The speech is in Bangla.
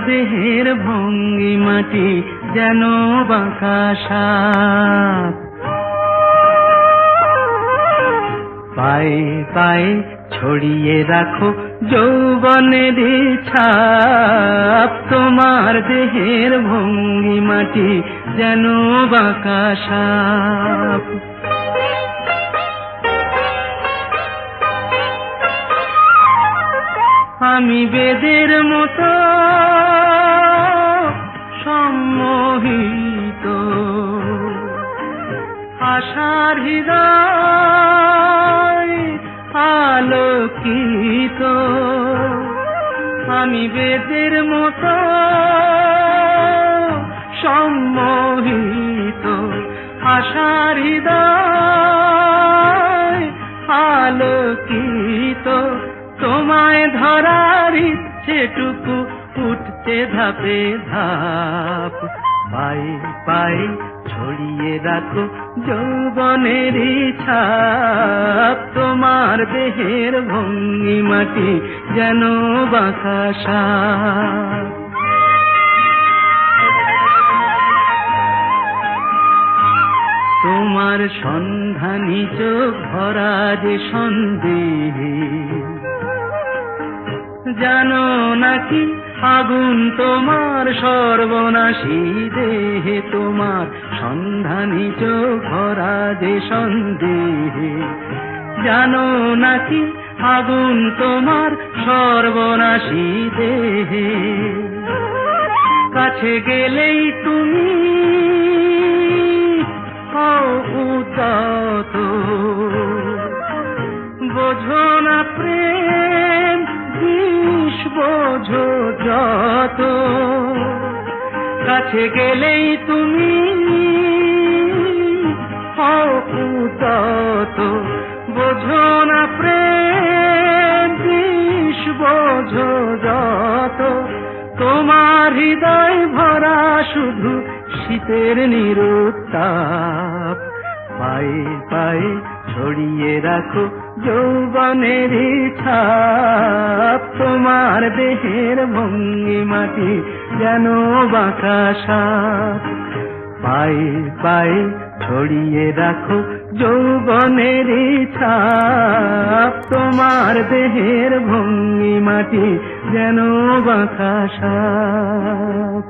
দেহের ভঙ্গিমাটি যেন বাঁকা সাপ। পায়ে পায়ে ছড়িয়ে রাখো যৌবনের ছাপ, তোমার দেহের ভঙ্গিমাটি যেন বাঁকা সাপ। আমি বেদের মতো সম্মোহিত, আশার হৃদয় আলোকিত। আমি বেদের মতো সম্মোহিত, আশার হৃদয় আলোকিত। তোমায় ধরার ইচ্ছেটুকু উঠছে ধাপে ধাপ। পায়ে পায়ে ছড়িয়ে রাখো যৌবনের ছাপ, তোমার দেহের ভঙ্গিমাটি যেন বাঁকা সাপ। তোমার সন্ধানী চোখ ভরা যে সন্দেহে, জানো নাকি আগুন তোমার সর্বনাশী দেহে। তোমার সন্ধানী চোখ ভরা যে সন্দেহে, জানো নাকি আগুন তোমার সর্বনাশী দেহে। কাছে গেলেই তুমি উদাত, বোঝো না প্রেম বিষ বোঝো যত। কাছে গেলেই তুমি উদাত, বোঝো না প্রেম বিষ বোঝো যত। তোমার হৃদয় ভরা শুধু শীতের নিরুত্তাপ। পায়ে পায়ে ছড়িয়ে রাখো যৌবনের ছাপ, তোমার দেহের ভঙ্গিমাটি যেন বাঁকা সাপ। পায়ে পায়ে ছড়িয়ে রাখো যৌবনের ছাপ, তোমার দেহের ভঙ্গিমাটি যেন বাঁকা সাপ।